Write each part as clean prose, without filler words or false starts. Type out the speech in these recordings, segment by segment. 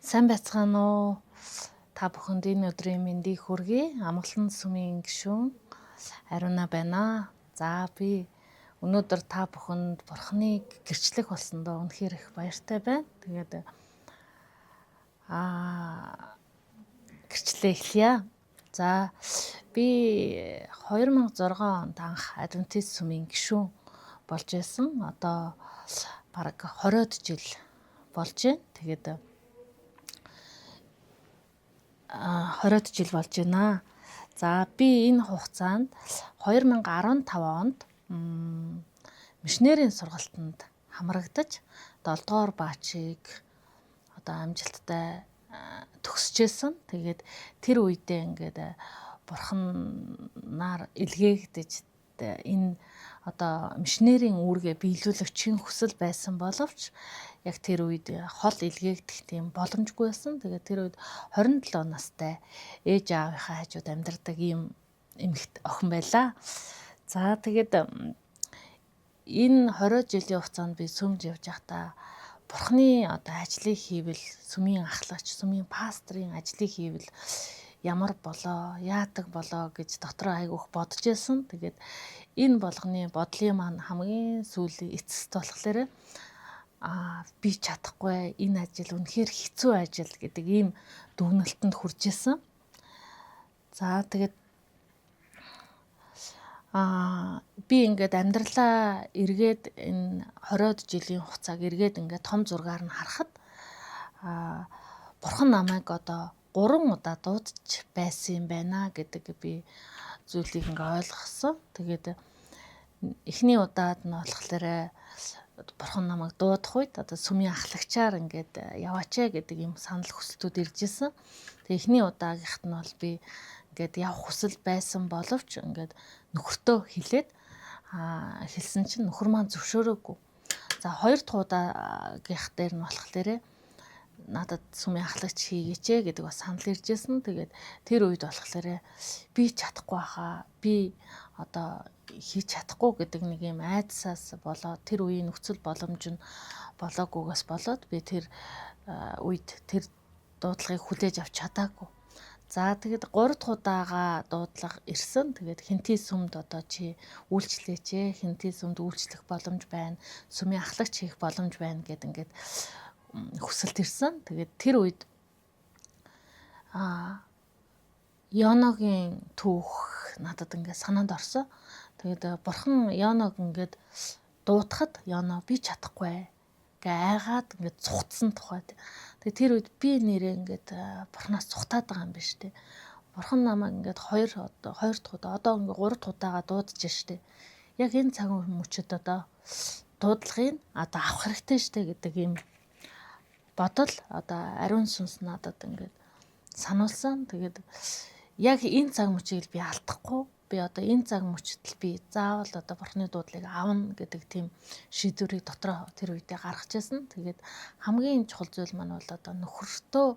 Сайн байцгаана уу? Та бүхэнд энэ өдрийн мэндийг хүргэе. Амгалан сүмийн гишүүн Ариуна байна. За би өнөөдөр та бүхэнд Бурхныг гэрчлэх болсондоо үнэхээр их баяртай байна. Тэгээд гэрчлээ эхлэе. За би 2006 онд анх Адвентист сүмийн гишүүн болж байсан. Одоо бараг 20-од жил болж байна. Тэгээд 20-од жил болж байна. За би энэ хугацаанд 2015 онд мишнэрийн сургалтанд хамрагдаж 7 дугаар баачийг одоо амжилттай төгсөжсэн. Тэгээд тэр үедээ ингээд Бурханаар илгээгдэж энэ одоо мишнэрийн үүргээ биелүүлэгчийн хүсэл байсан боловч яг тэр үед хол илгээгдэх тийм боломжгүй байсан. Тэгээд тэр үед 27 настай ээж аавынхаа хажууд амьдардаг ийм эмэгт охин байлаа. За тэгээд энэ 20 жилийн хугацаанд би сүмж явж байхдаа Бурхны одоо ажлыг хийвэл, сүмийн ахлагч, сүмийн пастрын ажлыг хийвэл ямар болоо, яадаг болоо гэж дотроо айгүйх бодож байсан. Тэгээд энэ болгоны бодлын маань хамгийн сүүлийн эцэст болохоор би чадахгүй, энэ ажил үнэхээр хэцүү ажил гэдэг ийм дүгнэлтэнд хүрч исэн. За тэгээд би ингээд амьдралаа эргээд энэ 20-од жилийн хугацааг эргээд ингээд том зургаар нь харахад Бурхан намайг одоо 3 удаа дуудаж байсан юм байна гэдэг би зүйлийг ингээд ойлгосон. Тэгээд эхний удаад нь болохоор Бурхан намайг дуудах үед одоо сүмийн ахлагчаар ингээд яваач гэдэг юм санал хүсэлтүүд ирж исэн. Тэгээд эхний удаагийнхт нь бол би ингээд явах хүсэл байсан боловч ингээд нөхөртөө хэлээд хэлсэн чинь нөхөр маань зөвшөөрөөгүй. За 2 дахь удаагийнх дээр нь болохоор надад сүмийн ахлагч хийгээч гэдэг бас санал ирж исэн. Тэгээд тэр үед болохоор би чадахгүй хаа, би одоо хийж чадахгүй гэдэг нэг юм айдсаас болоод тэр үеийн нөхцөл боломж нь болоогүйгээс болоод би тэр үед тэр дуудлагыг хүлээж авч чадаагүй. За тэгээд 3 дахь удаага дуудлага ирсэн. Тэгээд хинтий сүмд одоо чи үйлчлээч, хинтий сүмд үйлчлэх боломж байна, сүмийн ахлагч хийх боломж байна гэд ингээд хүсэлт ирсэн. Тэгээд тэр үед Йоногийн түүх надад ингээд санаанд орсон. Тэгээд Бурхан Йоног ингээд дуудахад Йоно би чадахгүй гэ айгаад ингээд цугтсан тухай. Тэгээд тэр үед би нэрээ ингээд Бурханаас цухтаад байгаа юм биш үү? Бурхан намайг ингээд 2 дахь удаа одоо ингээд 3 дахь удаага дуудаж штэ. Яг энэ цаг мөчөд одоо дуудлагыг одоо авах хэрэгтэй штэ гэдэг юм бодол одоо ариун сүнс надад ингээд сануулсан. Тэгээд яг энэ цаг мөчийг би алдахгүй. Би одоо энэ цаг мөчид би заавал одоо Бурхны дуудлагыг авна гэдэг тийм шийдвэрийг дотроо тэр үедээ гаргаж ирсэн. Тэгээд хамгийн чухал зүйл маань бол одоо нөхөртөө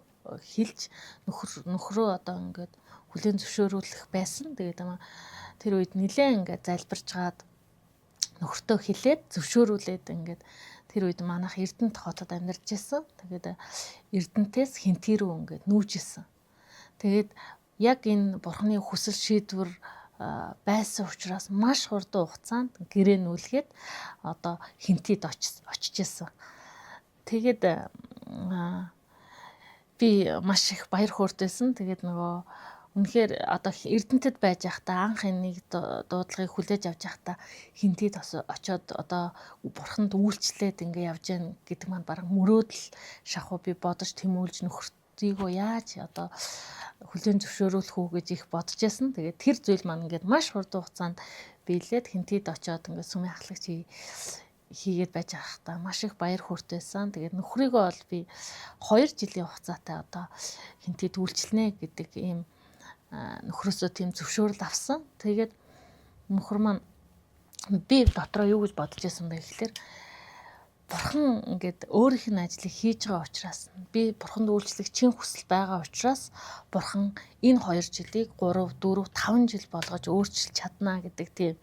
хэлж нөхрөө одоо ингээд хүлээн зөвшөөрүүлэх байсан. Тэгээд тэр үед нэлээд ингээд залбирч гаад нөхөртөө хэлээд зөвшөөрүүлээд ингээд тэр үед манайх Эрдэнэт хотод амьдарч байсан. Тэгээд Эрдэнэтээс хинтий рүү ингээд нүүж исэн. Тэгээд яг энэ Бурхны хүсэл шийдвэр байсан учраас маш хурдан хугацаанд гэрээ нүүлгээд одоо хинтийд очиж исэн. Тэгээд би маш их баяр хөөртэйсэн. Тэгээд нөгөө үнэхээр одоо Эрдэнэтэд байж байхдаа анх энийг дуудлагыг хүлээж авч байхдаа хинтийд очиод одоо Бурханд үйлчлээд ингээ явж гэн гэдэг маань бараг мөрөөдөл шахуу би бодож тэмүүлж нөхөртийгөө яаж одоо хүлээн зөвшөөрүүлэх үү гэж их бодож байсан. Тэгээд тэр зүйл маань ингээд маш хурдан хугацаанд биелээд хинтийд очиод ингээд сүмийн ахлагч хийгээд байж байхдаа маш их баяр хөөртэйсэн. Тэгээд нөхрийгөө бол би 2 жилийн хугацаатай одоо хинтийд үйлчлэнэ гэдэг ийм нөхрөөсөө тийм зөвшөөрөл авсан. Тэгээд нөхөр маань би дотроо юу гэж бодож байсан бэ гэхээр бурхан ингээд өөрийнх нь ажлыг хийж байгаа учраас би бурханд үйлчлэх чин хүсэл байгаа учраас бурхан энэ 2 жилийг 3, 4, 5 жил болгож өөрчилж чадна гэдэг тийм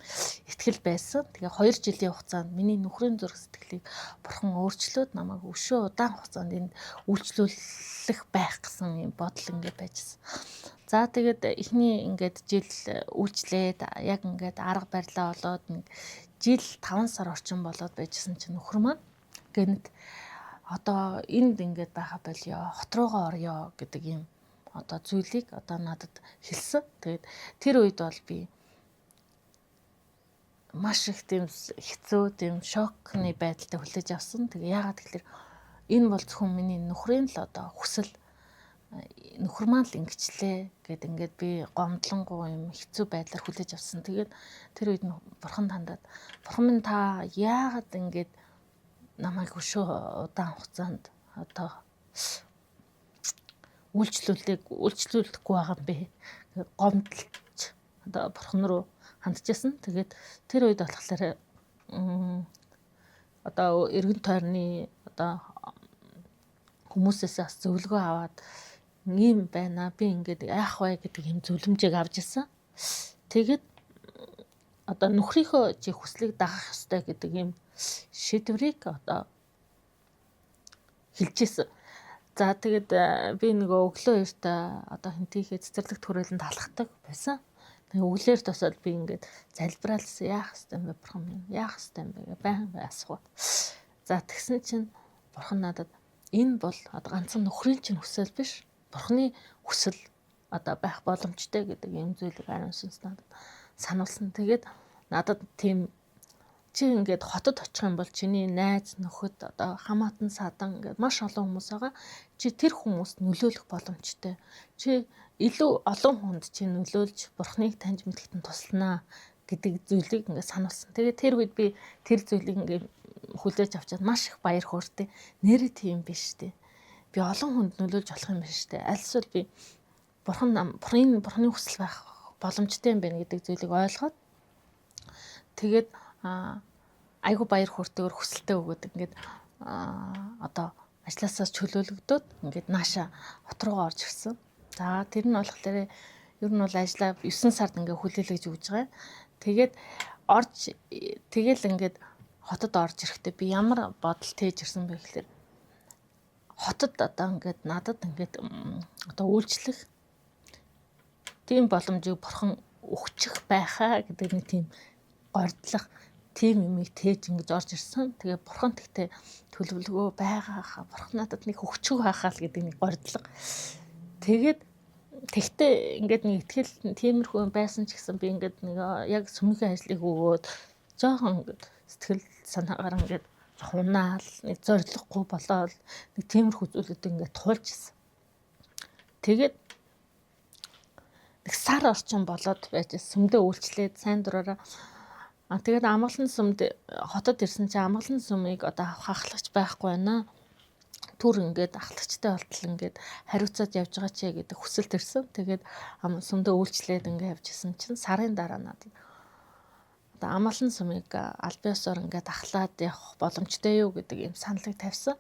итгэл байсан. Тэгээ 2 жилийн хугацаанд миний нөхрийн зүрх сэтгэлийг бурхан өөрчлөөд намайг өшөө удаан хугацаанд энд үйлчлүүлэх байх гэсэн юм бодол ингээд байжсэн. За тэгээд эхний ингээд жил үйлчлээд яг ингээд арга барилаа болоод нэг жил 5 сар орчим болоод байжсэн чинь нөхөр маань гэнэт одоо энд ингээд байха болёо, хот руугаа орё гэдэг юм одоо зүйлийг одоо надад хэлсэн. Тэгээд тэр үед бол би маш их тийм хэцүү, тийм шокны байдалтай хүлээж авсан. Тэгээ яагаад гэвэл энэ бол зөвхөн миний нөхрийн л одоо хүсэл, нөхөр маань л ингэчлээ гэд ингээд би гомдлонгуй юм хэцүү байдлаар хүлээж авсан. Тэгээд тэр үед бурхан хандаад бурхан минь та яагаад ингээд намайг өшөө удаан хугацаанд одоо үйлчлүүлэхгүй байгаа юм бэ? Гомдлж одоо бурхан руу хандчихсан. Тэгээд тэр үед болохоор одоо эргэн тойрны одоо хүмүүсээс бас зөвлөгөө аваад ийм байна. Би ингээд яах вэ гэдэг юм зөвлөмжийг авч ирсэн. Тэгээд одоо нөхрийнхөө чи хүслийг дагах ёстой гэдэг юм шийдвэрийг одоо хэлжсэн. За тэгээд би нөгөө өглөө эртээ одоо хинтийнхээ цэцэрлэг төрөлөнд халахдаг байсан. Тэгээ өглөөр тосоод би ингээд залбираалсан яах ёстой юм бэ бурхан минь? Яах ёстой юм бэ? Баян асууад. За тэгсэн чинь бурхан надад энэ бол одоо ганцхан нөхрийн чинь хүсэл биш. Бурханы хүсэл одоо байх боломжтой гэдэг юм зүйлийг ариун сүнс надад сануулсан. Тэгээд надад тийм чи ингээд хотод очих юм бол чиний найз нөхөд одоо хамаатан садан ингээд маш олон хүмүүс байгаа. Чи тэр хүмүүст нөлөөлөх боломжтой. Чи илүү олон хүнд чи нөлөөлж бурхныг таньж мэдэхтэн тусланаа гэдэг зүйлийг ингээд сануулсан. Тэгээд тэр үед би тэр зүйлийг ингээд хүлээж авчаад маш их баяр хөөртэй. Нэрээ тийм биш үү? Би олон хүнд нөлөөлж болох юм биш үү? Альсвал би бурханы хүсэл байх боломжтой юм байна гэдэг зүйлийг ойлгоод тэгээд айгу баяр хөөртэйгээр хүсэлтэй өгөөд ингээд одоо ажлаасаа чөлөөлөгдөөд ингээд нааша хот руугаа орж ирсэн. За тэр нь болохоор ер нь бол ажлаа 9 сард ингээд хүлээлгэж өгж байгаа. Тэгээд тэгэл ингээд хотод орж ирэхдээ би ямар бодол тээж ирсэн бэ гэхээр хотод одоо ингээд надад ингээд одоо үйлчлэх тийм боломжийг бурхан өгчих байхаа гэдэг нэг тийм гордлох тийм юмыг тээж ингэж орж ирсэн. Тэгээ бурхан тэгтээ төлөвлөгөө байгаа хаа бурхан надад нэг өгчих байхаа л гэдэг нэг гордлог. Тэгээд тэгтээ ингээд нэг ихтгэл тиймэрхүү байсан ч гэсэн би ингээд нэг яг сүмийн ажлыг өгөөд жоохон ингээд сэтгэл санаагаар ингээд хунаал нэг зориггүй болоод нэг тиймэрхүү зүйлүүд ингээд туулж ирсэн. Тэгээд нэг сар орчим болоод байж сүмдээ үйлчлээд сайн дураараа тэгээд амгалан сүмд хотод ирсэн чинь амгалан сүмийг одоо хахлагч байхгүй байна. Түр ингээд ахлагчтай болтол ингээд хариуцаад явж байгаа ч гэдэг хүсэлт ирсэн. Тэгээд сүмдээ үйлчлээд ингээд явж исэн чинь сарын дараа надад одоо амгалан сүмийг аль биесээр ингээд ахлаад явах боломжтой юу гэдэг юм саналыг тавьсан.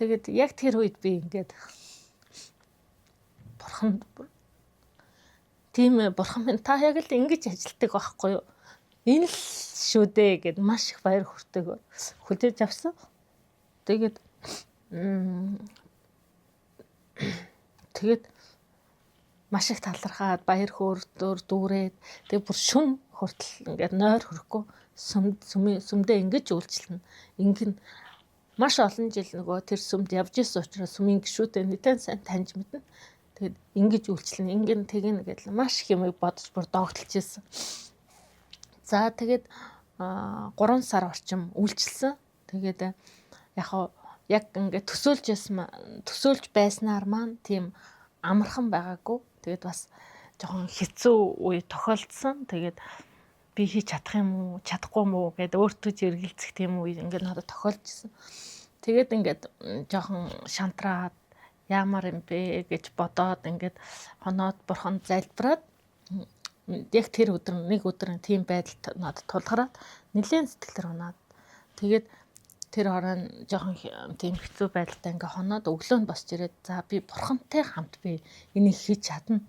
Тэгээд яг тэр үед би ингээд бурхан минь та яг л ингэж ажилтдаг байхгүй юу? Энэ л шүү дээ гэд маш их баяр хүртэйгээр хүлээж авсан. Тэгээд маш их талархаад баяр хөөрөөр дүүрээд тэгээд бүр шүн хүртэл ингээд нойр хөрөхгүй сүмдээ ингэж үйлчлэнэ. Ингэн маш олон жил нөгөө тэр сүмд явж исэн учраас сүмийн гишүүдэд нэлээд сайн таньж мэднэ. Тэгээд ингэж үйлчлэнэ. Ингэн тэгнэ гэдэл маш их юм бодож бүр доогдолж ирсэн. За тэгээд 3 сар орчим үйлчилсэн. Тэгээд яг ингээд төсөөлж байснаар маань тийм амархан байгаагүй. Тэгээд бас жоохон хэцүү үе тохиолдсон. Тэгээд би хийж чадах юм уу, чадахгүй юм уу гэдээ өөртөө зэрэгэлцэх тийм үе ингээд надад тохиолдсон. Тэгээд ингээд жоохон шантраад яамаар юм бэ гэж бодоод ингээд хоноод бурхан залбираад яг тэр өдөр нэг өдөр тийм байдалд надад тулгараад нэлээд сэтгэлээр унаад тэгээд тэр хорон жоохон тийм хэцүү байдалтай ингээ хоноод өглөө нь босч ирээд за би бурхантай хамт би энийг хийж чадна.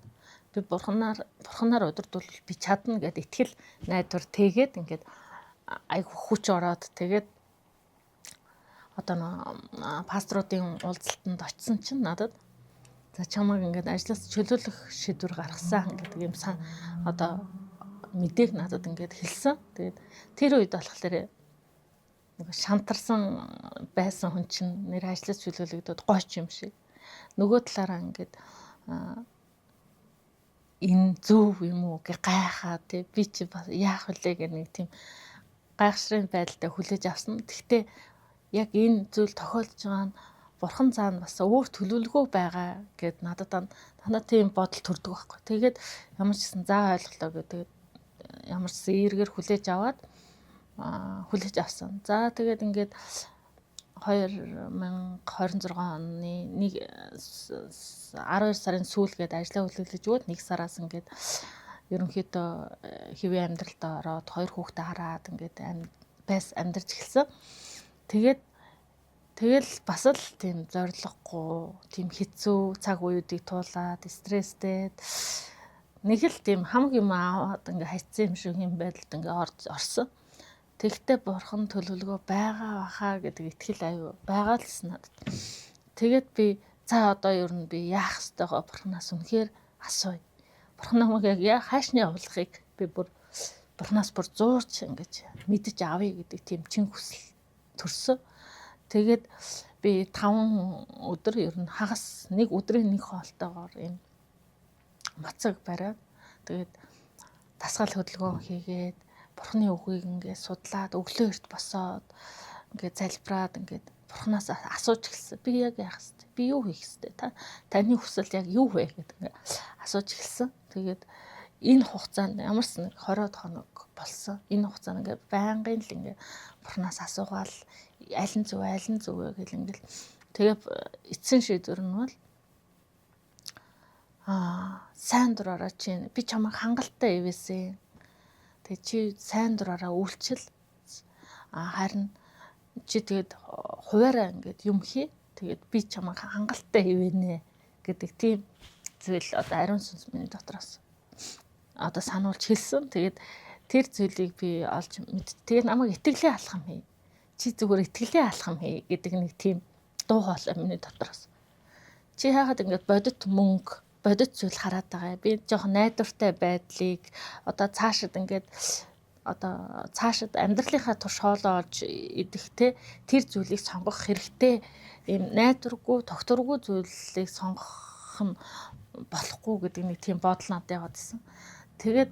Би бурханаар удирдвал би чадна гэд итгэл найдвар тэгээд ингээд айгу хүч ороод тэгээд одоо пасторуудын уулзалтанд очисон чинь надад за чамайг ингээд ажлаас чөлөөлөх шийдвэр гаргасан гэдэг юм одоо мэдээг надад ингээд хэлсэн. Тэгээд тэр үед болохоор нэг шантарсан байсан хүн чинь нэр ажлаас чөлөөлөгдөд гойч юм шиг. Нөгөө талаараа ингээд энэ зөв юм уу гэ гайхаа тий би чи бас яах вүлээ гэх нэг тийм гайхшрын байдалтай хүлээж авсан. Гэхдээ яг энэ зүйл тохиолдож байгаа нь бурхан цаана бас өөр төлөвлөгөө байгаа гэд надад танаа тийм бодол төрдөг байхгүй. Тэгээд ямар ч гэсэн заа ойлголоо гэдэг ямар ч эергээр хүлээж аваад хүлээж авсан. За тэгээд ингээд 2026 оны 12 сарын сүүлгээд ажлаа хүлээлгэж өгөөд 1 сараас ингээд ерөнхийдөө хэвийн амьдралдаа ороод 2 хүүхдээ хараад ингээд амьдарч эхэлсэн. Тэгэл бас л тийм зориггүй, тийм хэцүү цаг үеүүдийг туулаад стресстэй нэг л тийм хамаг юм аваад ингээд хайцсан юм шиг юм байдалд ингээд орсон. Тэгтээ бурхан төлөвлөгөө байгаа бахаа гэдэг итгэл аюу байгаа л гэсэн надад. Тэгээд би за одоо ер нь би яах ёстойгоо бурханаас үнэхээр асууя. Бурхан намайг яг хаашны явуулахыг би бүр бурханаас бүр зуурч ингэж мэдэж авъя гэдэг тийм чин хүсэл төрсөн. Тэгээд би 5 өдөр ер нь хагас нэг өдрийн нэг хоолтойгоор энэ мацаг бариад тэгээд дасгал хөдөлгөөн хийгээд бурхны үгийг ингээд судлаад өглөө эрт босоод ингээд залбираад ингээд бурхнаас асууж эхэлсэн. Би яг яах вэ? Би юу хийх вэ? Таны хүсэл яг юу вэ гэдэг ингээд асууж эхэлсэн. Тэгээд энэ хугацаанд ямар ч нэг 20 хоног болсон. Энэ хугацаанд ингээд байнгын л ингээд бурхнаас асуугаал аль нь зөв вэ гэл ингээд тэгээд эцсийн шийдвэр нь бол сайн дураараа чи би чамайг хангалттай ивэсэн. Тэг чи сайн дураараа үйлчил харин чи тэгээд хуваараа ингээд юм хий. Тэгээд би чамайг хангалттай ивэнэ гэдэг тийм зүйл одоо ариун сүнс миний дотроос одоо сануулж хэлсэн. Тэгээд тэр зүйлийг би олж мэд. Тэгээд намайг итгэлээ алхам хий. Чи зүгээр итгэлээ алхам хий гэдэг нэг тийм дуу хоолой миний дотроос. Чи яагаад ингээд бодит мөнгө бодит зүйл хараад байгаа. Би жоохон найдвартай байдлыг одоо цаашид ингээд одоо цаашид амьдралынхаа турш хоолоо олж идэхтэй тэр зүйлийг сонгох хэрэгтэй. Ийм найдваргүй, тогтворгүй зүйлийг сонгох нь болохгүй гэдэг нэг тийм бодол надад яваад ирсэн. Тэгээд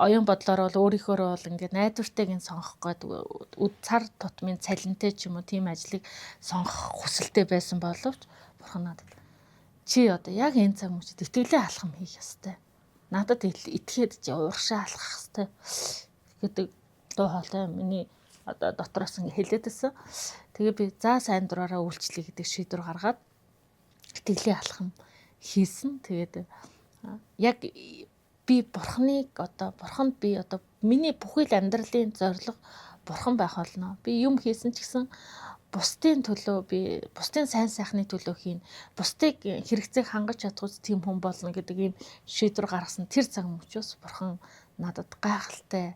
оюун бодлоор бол өөрийнхөө бол ингээд найдвартайг нь сонгох гээд цар тутмын цалинтай ч юм уу тийм ажлыг сонгох хүсэлтэй байсан боловч бурхан надад чи одоо яг энэ цаг мөчид итгэлээ алхам хийх ёстой. Надад итгээд чи урагшаа алхах ёстой гэдэг дуу хоолой миний одоо дотроос ингэ хэлээд байсан. Тэгээ би за сайн дураараа үйлчлэе гэдэг шийдвэр гаргаад итгэлээ алхам хийсэн. Тэгээд яг би бурхныг одоо бурханд би одоо миний бүхэл амьдралын зорилго бурхан байх болно. Би юм хийсэн ч гэсэн бусдын төлөө би бусдын сайн сайхны төлөө хийн. Бусдыг хэрэгцээг хангаж чадхуйц тийм хүн болно гэдэг ийм шийдвэр гаргасан тэр цаг мөчөөс бурхан надад гайхалтай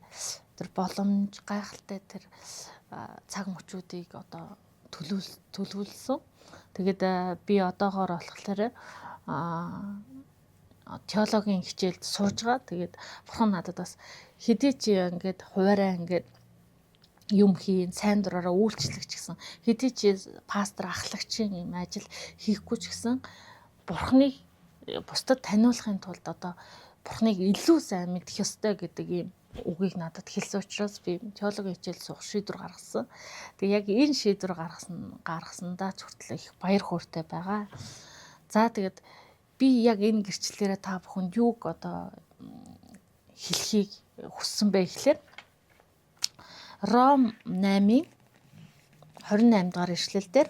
тэр боломж гайхалтай тэр цаг мөчүүдийг одоо төлөвлөсөн. Тэгээд би одоогоор болохоор теологийн хичээлд сууж байгаа. Тэгээд бурхан надад бас хэдий чи ингээд хуваараа ингээд юм хийн, сайн дураараа үйлчлэх ч гэсэн хэдий чи пастор ахлагчийн юм ажил хийхгүй ч гэсэн бурхныг бусдад таниулахын тулд одоо бурхныг илүү сайн мэдэх ёстой гэдэг ийм үгийг надад хэлсэн учраас би теологийн хичээл суух шийдвэр гаргасан. Тэгээ яг энэ шийдвэр гаргасандаа ч хүртэл их баяр хөөртэй байгаа. За тэгээд би яг энэ гэрчлэлээрээ та бүхэнд юуг одоо хэлхийг хүссэн бэ гэхлээр Ром 8-ийн 28 дугаар ишлэлдэр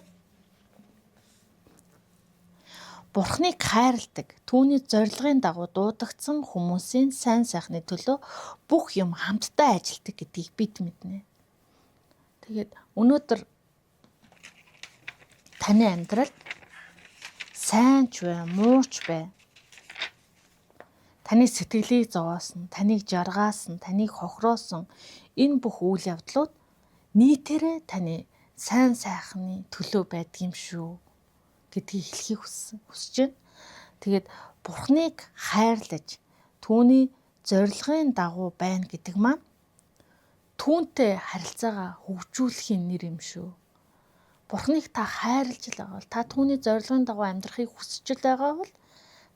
Бурхныг хайрладаг, түүний зорилгын дагуу дуудагдсан хүмүүсийн сайн сайхны төлөө бүх юм хамтдаа ажилдаг гэдгийг бид мэднэ. Тэгээд өнөөдөр таны амьдралд сайн ч бай, муу ч бай. Таны сэтгэлийг зовоосон, таныг жаргасан, таныг хохироосон энэ бүх үйл явдлууд нийтээрээ таны сайн сайхны төлөө байдаг юм шүү гэдгийг хэлхийг хүсэж байна. Тэгээд Бурхныг хайрлаж түүний зорилгын дагуу байна гэдэг маань түүнтэй харилцаагаа хөгжүүлэхийн нэр юм шүү. Бурхныг та хайрлаж л байгаа бол, та түүний зорилгын дагуу амьдрахыг хүсэж л байгаа бол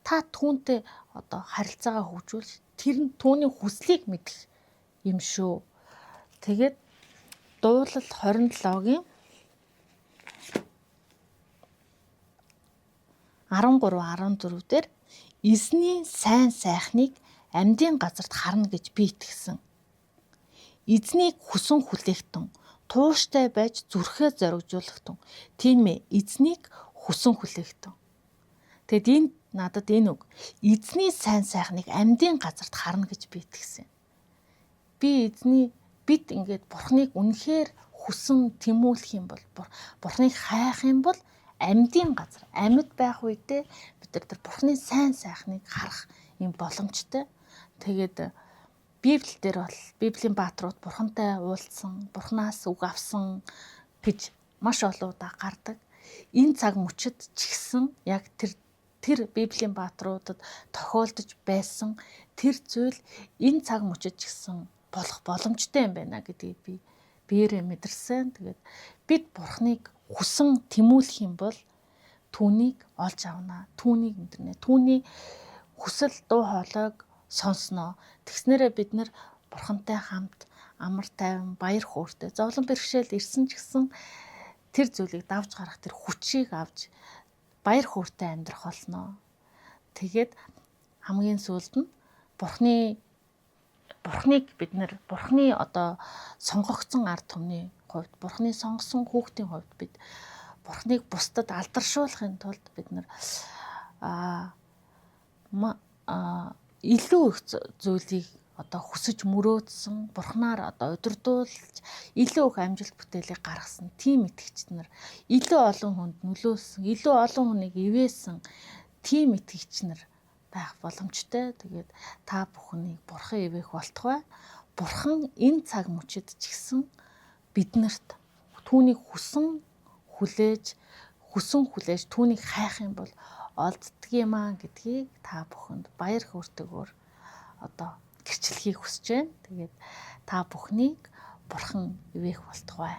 та түүнтэй одоо харилцаагаа хөгжүүлж тэр нь түүний хүслийг мэдэх юм шүү. Тэгээд Дуулал 27-гийн 13-14 дээр эзний сайн сайхныг амьдын газарт харна гэж би итгэсэн. Эзнийг хүсэн хүлээхтэн, тууштай байж зүрхээ зоригжуулахтэн. Тийм ээ, эзнийг хүсэн хүлээхтэн. Тэгэд энэ надад энэ үг эзний сайн сайхныг амьдын газарт харна гэж би итгэсэн. Бид ингээд Бурхныг үнэхээр хүсэн тэмүүлэх юм бол, Бурхныг хайх юм бол амьдын газар, амьд байх үедээ бид нар тэр Бурхны сайн сайхныг харах юм боломжтой. Тэгээд Библиэлд бол Библийн бааtruуд Бурхантай уулзсан, Бурхнаас үг авсан гэж маш олон удаа гардаг. Энэ цаг мөчид ч гэсэн яг тэр Библийн бааtruудад тохиолдож байсан тэр зүйл энэ цаг мөчид ч гэсэн болох боломжтой юм байна гэдгийг би биеэрээ мэдэрсэн. Тэгээд бид Бурхныг хүсэн тэмүүлэх юм бол түүнийг олж авнаа. Түүнийг мэдэрнэ. Түүний хүсэл дуу хоолойг сонсноо. Тэгснээрээ бид нар Бурхантай хамт амар тайван, баяр хөөртэй, зовлон бэрхшээл ирсэн ч гэсэн тэр зүйлийг давж гарах тэр хүчийг авч баяр хөөртэй амьдрах болноо. Тэгээд хамгийн сүүлд нь Бурхныг бид нар Бурхны одоо сонгогдсон ард түмний хувьд, Бурхны сонгосон хүүхдийн хувьд бид Бурхныг бусдад алдаршуулахын тулд бид нар илүү их зүйлийг одоо хүсэж мөрөөдсөн, Бурхнаар одоо удирдуулж илүү их амжилт бүтээлийг гаргасан тийм итгэгчид нар, илүү олон хүнд нөлөөлсөн, илүү олон хүнийг ивээсэн тийм итгэгч нар байх боломжтой. Тэгээд та бүхнийг Бурхан ивэх болтугай. Бурхан энэ цаг мөчид ч гэсэн биднэрт түүнийг хүсэн хүлээж түүнийг хайх юм бол олддөг юм аа гэдгийг та бүхэнд баяр хөөртэйгээр одоо гэрчлэхийг хүсэж байна. Тэгээд та бүхнийг Бурхан ивэх болтугай.